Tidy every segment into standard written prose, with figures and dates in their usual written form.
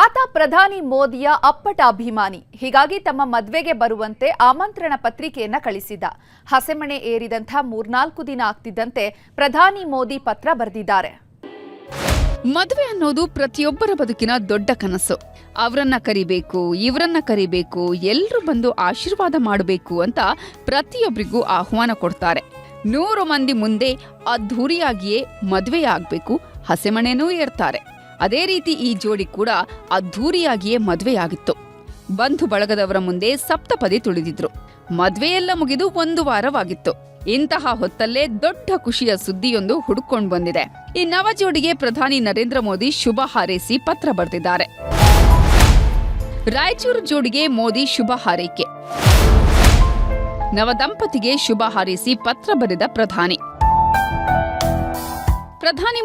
ಆತ ಪ್ರಧಾನಿ ಮೋದಿಯ ಅಪ್ಪಟ ಅಭಿಮಾನಿ. ಹೀಗಾಗಿ ತಮ್ಮ ಮದುವೆಗೆ ಬರುವಂತೆ ಆಮಂತ್ರಣ ಪತ್ರಿಕೆಯನ್ನ ಕಳಿಸಿದ್ದ. ಹಸೆಮಣೆ ಏರಿದಂಥ 3-4 ದಿನ ಆಗ್ತಿದ್ದಂತೆ ಪ್ರಧಾನಿ ಮೋದಿ ಪತ್ರ ಬರೆದಿದ್ದಾರೆ. ಮದುವೆ ಅನ್ನೋದು ಪ್ರತಿಯೊಬ್ಬರ ಬದುಕಿನ ದೊಡ್ಡ ಕನಸು. ಅವರನ್ನ ಕರಿಬೇಕು, ಇವರನ್ನ ಕರಿಬೇಕು, ಎಲ್ಲರೂ ಬಂದು ಆಶೀರ್ವಾದ ಮಾಡಬೇಕು ಅಂತ ಪ್ರತಿಯೊಬ್ಬರಿಗೂ ಆಹ್ವಾನ ಕೊಡ್ತಾರೆ. 100 ಮಂದಿ ಮುಂದೆ ಅದ್ಧೂರಿಯಾಗಿಯೇ ಮದುವೆಯಾಗಬೇಕು, ಹಸೆಮಣೆನೂ ಏರ್ತಾರೆ. ಅದೇ ರೀತಿ ಈ ಜೋಡಿ ಕೂಡ ಅದ್ಧೂರಿಯಾಗಿಯೇ ಮದುವೆಯಾಗಿತ್ತು. ಬಂಧು ಬಳಗದವರ ಮುಂದೆ ಸಪ್ತಪದಿ ತುಳಿದಿದ್ರು. ಮದುವೆಯೆಲ್ಲ ಮುಗಿದು 1 ವಾರವಾಗಿತ್ತು. ಇಂತಹ ಹೊತ್ತಲ್ಲೇ ದೊಡ್ಡ ಖುಷಿಯ ಸುದ್ದಿಯೊಂದು ಹುಡುಕೊಂಡು ಬಂದಿದೆ. ಈ ನವ ಜೋಡಿಗೆ ಪ್ರಧಾನಿ ನರೇಂದ್ರ ಮೋದಿ ಶುಭ ಹಾರೈಸಿ ಪತ್ರ ಬರೆದಿದ್ದಾರೆ. ರಾಯಚೂರು ಜೋಡಿಗೆ ಮೋದಿ ಶುಭ ಹಾರೈಕೆ. ನವದಂಪತಿಗೆ ಶುಭ ಹಾರೈಸಿ ಪತ್ರ ಬರೆದ ಪ್ರಧಾನಿ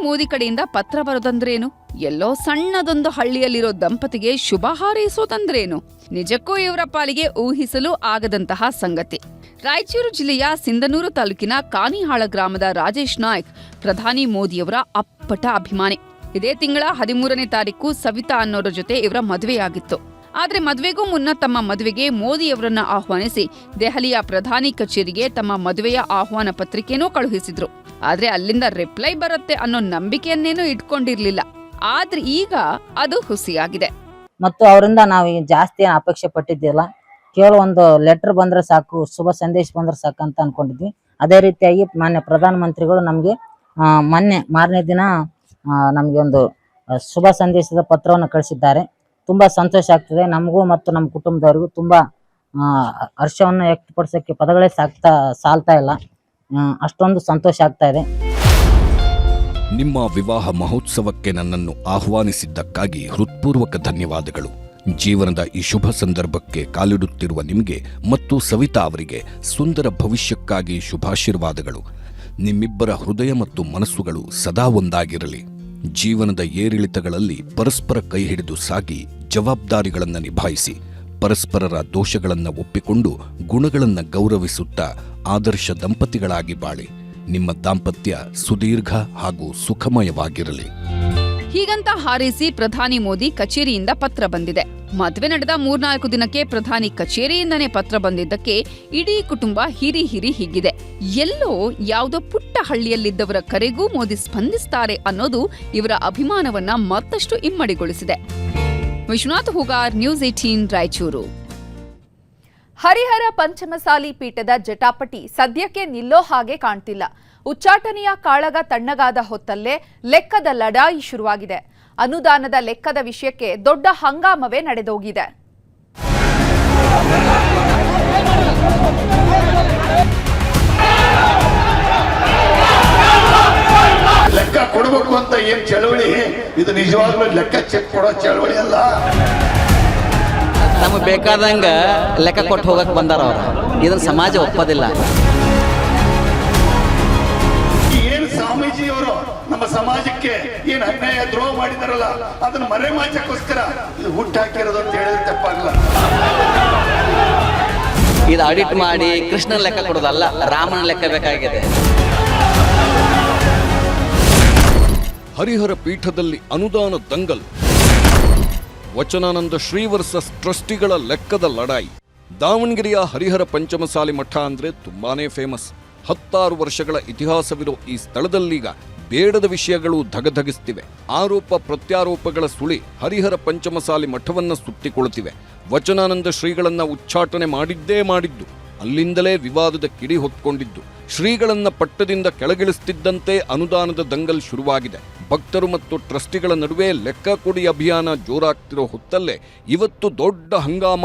ಮೋದಿ ಕಡೆಯಿಂದ ಪತ್ರ ಬರೋದಂದ್ರೇನು? ಎಲ್ಲೋ ಸಣ್ಣದೊಂದು ಹಳ್ಳಿಯಲ್ಲಿರೋ ದಂಪತಿಗೆ ಶುಭ ಹಾರೈಸೋದಂದ್ರೇನು? ನಿಜಕ್ಕೂ ಇವರ ಪಾಲಿಗೆ ಊಹಿಸಲು ಆಗದಂತಹ ಸಂಗತಿ. ರಾಯಚೂರು ಜಿಲ್ಲೆಯ ಸಿಂಧನೂರು ತಾಲೂಕಿನ ಕಾನಿಹಾಳ ಗ್ರಾಮದ ರಾಜೇಶ್ ನಾಯ್ಕ್ ಪ್ರಧಾನಿ ಮೋದಿಯವರ ಅಪ್ಪಟ ಅಭಿಮಾನಿ. ಇದೇ ತಿಂಗಳ 13ನೇ ತಾರೀಕು ಸವಿತಾ ಅನ್ನೋರ ಜೊತೆ ಇವರ ಮದುವೆಯಾಗಿತ್ತು. ಆದ್ರೆ ಮದುವೆಗೂ ಮುನ್ನ ತಮ್ಮ ಮದುವೆಗೆ ಮೋದಿಯವರನ್ನ ಆಹ್ವಾನಿಸಿ ದೆಹಲಿಯ ಪ್ರಧಾನಿ ಕಚೇರಿಗೆ ತಮ್ಮ ಮದುವೆಯ ಆಹ್ವಾನ ಪತ್ರಿಕೆನೂ ಕಳುಹಿಸಿದ್ರು. ಆದ್ರೆ ಅಲ್ಲಿಂದ ರಿಪ್ಲೈ ಬರುತ್ತೆ ಅನ್ನೋ ನಂಬಿಕೆಯನ್ನೇನೂ ಇಟ್ಕೊಂಡಿರ್ಲಿಲ್ಲ. ಆದ್ರೆ ಈಗ ಅದು ಹುಸಿಯಾಗಿದೆ. ಮತ್ತು ಅವರಿಂದ ನಾವು ಜಾಸ್ತಿ ಅಪೇಕ್ಷೆ ಪಟ್ಟಿದ್ದಿಲ್ಲ. ಕೇವಲ ಒಂದು ಲೆಟರ್ ಬಂದ್ರೆ ಸಾಕು, ಶುಭ ಸಂದೇಶ ಬಂದ್ರೆ ಸಾಕು ಅಂತ ಅನ್ಕೊಂಡಿದ್ವಿ. ಅದೇ ರೀತಿಯಾಗಿ ಮಾನ್ಯ ಪ್ರಧಾನ ಮಂತ್ರಿಗಳು ನಮಗೆ ಮಾರನೇ ದಿನ ನಮಗೆ ಒಂದು ಶುಭ ಸಂದೇಶದ ಪತ್ರವನ್ನು ಕಳಿಸಿದ್ದಾರೆ. ತುಂಬಾ ಸಂತೋಷ ಆಗ್ತದೆ. ನಮಗೂ ಮತ್ತು ನಮ್ಮ ಕುಟುಂಬದವರಿಗೂ ತುಂಬಾ ಹರ್ಷವನ್ನು ವ್ಯಕ್ತಪಡಿಸೋಕ್ಕೆ ಪದಗಳೇ ಸಾಲ್ತಾ ಇಲ್ಲ. ಅಷ್ಟೊಂದು ಸಂತೋಷ ಆಗ್ತಾ ಇದೆ. ನಿಮ್ಮ ವಿವಾಹ ಮಹೋತ್ಸವಕ್ಕೆ ನನ್ನನ್ನು ಆಹ್ವಾನಿಸಿದ್ದಕ್ಕಾಗಿ ಹೃತ್ಪೂರ್ವಕ ಧನ್ಯವಾದಗಳು. ಜೀವನದ ಈ ಶುಭ ಸಂದರ್ಭಕ್ಕೆ ಕಾಲಿಡುತ್ತಿರುವ ನಿಮಗೆ ಮತ್ತು ಸವಿತಾ ಅವರಿಗೆ ಸುಂದರ ಭವಿಷ್ಯಕ್ಕಾಗಿ ಶುಭಾಶೀರ್ವಾದಗಳು. ನಿಮ್ಮಿಬ್ಬರ ಹೃದಯ ಮತ್ತು ಮನಸ್ಸುಗಳು ಸದಾ ಒಂದಾಗಿರಲಿ. ಜೀವನದ ಏರಿಳಿತಗಳಲ್ಲಿ ಪರಸ್ಪರ ಕೈ ಹಿಡಿದು ಸಾಗಿ ಜವಾಬ್ದಾರಿಗಳನ್ನು ನಿಭಾಯಿಸಿ, ಪರಸ್ಪರರ ದೋಷಗಳನ್ನು ಒಪ್ಪಿಕೊಂಡು ಗುಣಗಳನ್ನು ಗೌರವಿಸುತ್ತಾ ಆದರ್ಶ ದಂಪತಿಗಳಾಗಿ ಬಾಳಿ. ನಿಮ್ಮ ದಾಂಪತ್ಯ ಸುದೀರ್ಘ ಹಾಗೂ ಸುಖಮಯವಾಗಿರಲಿ. ಹೀಗಂತ ಹಾರೈಸಿ ಪ್ರಧಾನಿ ಮೋದಿ ಕಚೇರಿಯಿಂದ ಪತ್ರ ಬಂದಿದೆ. ಮದುವೆ ನಡೆದ 3-4 ದಿನಕ್ಕೆ ಪ್ರಧಾನಿ ಕಚೇರಿಯಿಂದನೇ ಪತ್ರ ಬಂದಿದ್ದಕ್ಕೆ ಇಡೀ ಕುಟುಂಬ ಹಿರಿ ಹೀಗಿದೆ. ಎಲ್ಲೋ ಯಾವುದೋ ಪುಟ್ಟ ಹಳ್ಳಿಯಲ್ಲಿದ್ದವರ ಕರೆಗೂ ಮೋದಿ ಸ್ಪಂದಿಸ್ತಾರೆ ಅನ್ನೋದು ಇವರ ಅಭಿಮಾನವನ್ನ ಮತ್ತಷ್ಟು ಇಮ್ಮಡಿಗೊಳಿಸಿದೆ. ವಿಶ್ವನಾಥ್ ಹೂಗಾರ್, ನ್ಯೂಸ್ 18 ರಾಯಚೂರು. ಹರಿಹರ ಪಂಚಮಸಾಲಿ ಪೀಠದ ಜಟಾಪಟಿ ಸದ್ಯಕ್ಕೆ ನಿಲ್ಲೋ ಹಾಗೆ ಕಾಣ್ತಿಲ್ಲ. ಉಚ್ಚಾಟನೆಯ ಕಾಳಗ ತಣ್ಣಗಾದ ಹೊತ್ತಲ್ಲೇ ಲೆಕ್ಕದ ಲಡಾಯಿ ಶುರುವಾಗಿದೆ. ಅನುದಾನದ ಲೆಕ್ಕದ ವಿಷಯಕ್ಕೆ ದೊಡ್ಡ ಹಂಗಾಮವೇ ನಡೆದೋಗಿದೆ. ಲೆಕ್ಕ ಕೊಡಬೇಕು ಅಂತ ಏನ್ ಚಳವಳಿ ಇದು? ನಿಜವಾಗ್ಲೂ ಲೆಕ್ಕ ಚೆಕ್ ಕೊಡೋ ಚಳವಳಿ ಅಲ್ಲ. ನಮಗೆ ಬೇಕಾದಂಗ ಲೆಕ್ಕ ಕೊಟ್ಟು ಹೋಗಕ್ ಬಂದಾರ ಅವ್ರು. ಇದನ್ನ ಸಮಾಜ ಒಪ್ಪೋದಿಲ್ಲ. ಏನ್ ಸ್ವಾಮೀಜಿಯವರು ನಮ್ಮ ಸಮಾಜಕ್ಕೆ ಏನ್ ಅನ್ಯಾಯ ದ್ರೋಹ ಮಾಡಿದಾರಲ್ಲ, ಅದನ್ನ ಮರೆಮಾಚಕ್ಕೋಸ್ಕರ ಇದು ಹುಟ್ಟಾಕಿರೋದು ಅಂತ ಹೇಳಿದ್ರೆ ತಪ್ಪಾಗಲ್ಲ. ಇದು ಆಡಿಟ್ ಮಾಡಿ ಕೃಷ್ಣನ ಲೆಕ್ಕ ಕೊಡೋದಲ್ಲ, ರಾಮನ ಲೆಕ್ಕ ಬೇಕಾಗಿದೆ. ಹರಿಹರ ಪೀಠದಲ್ಲಿ ಅನುದಾನ ದಂಗಲ್. ವಚನಾನಂದ ಶ್ರೀ ವರ್ಸಸ್ ಟ್ರಸ್ಟಿಗಳ ಲೆಕ್ಕದ ಲಡಾಯಿ. ದಾವಣಗೆರೆಯ ಹರಿಹರ ಪಂಚಮಸಾಲಿ ಮಠ ಅಂದ್ರೆ ತುಂಬಾನೇ ಫೇಮಸ್. 16 ವರ್ಷಗಳ ಇತಿಹಾಸವಿರೋ ಈ ಸ್ಥಳದಲ್ಲೀಗ ಬೇಡದ ವಿಷಯಗಳು ಧಗಧಗಿಸ್ತಿವೆ. ಆರೋಪ ಪ್ರತ್ಯಾರೋಪಗಳ ಸುಳಿ ಹರಿಹರ ಪಂಚಮಸಾಲಿ ಮಠವನ್ನ ಸುತ್ತಿಕೊಳ್ಳುತ್ತಿವೆ. ವಚನಾನಂದ ಶ್ರೀಗಳನ್ನ ಉಚ್ಚಾಟನೆ ಮಾಡಿದ್ದು, ಅಲ್ಲಿಂದಲೇ ವಿವಾದದ ಕಿಡಿ ಹೊತ್ಕೊಂಡಿದ್ದು. ಶ್ರೀಗಳನ್ನ ಪಟ್ಟದಿಂದ ಕೆಳಗಿಳಿಸುತ್ತಿದ್ದಂತೆ ಅನುದಾನದ ದಂಗಲ್ ಶುರುವಾಗಿದೆ. ಭಕ್ತರು ಮತ್ತು ಟ್ರಸ್ಟಿಗಳ ನಡುವೆ ಲೆಕ್ಕ ಕೊಡಿ ಅಭಿಯಾನ ಜೋರಾಗ್ತಿರೋ ಹೊತ್ತಲ್ಲೇ ಇವತ್ತು ದೊಡ್ಡ ಹಂಗಾಮ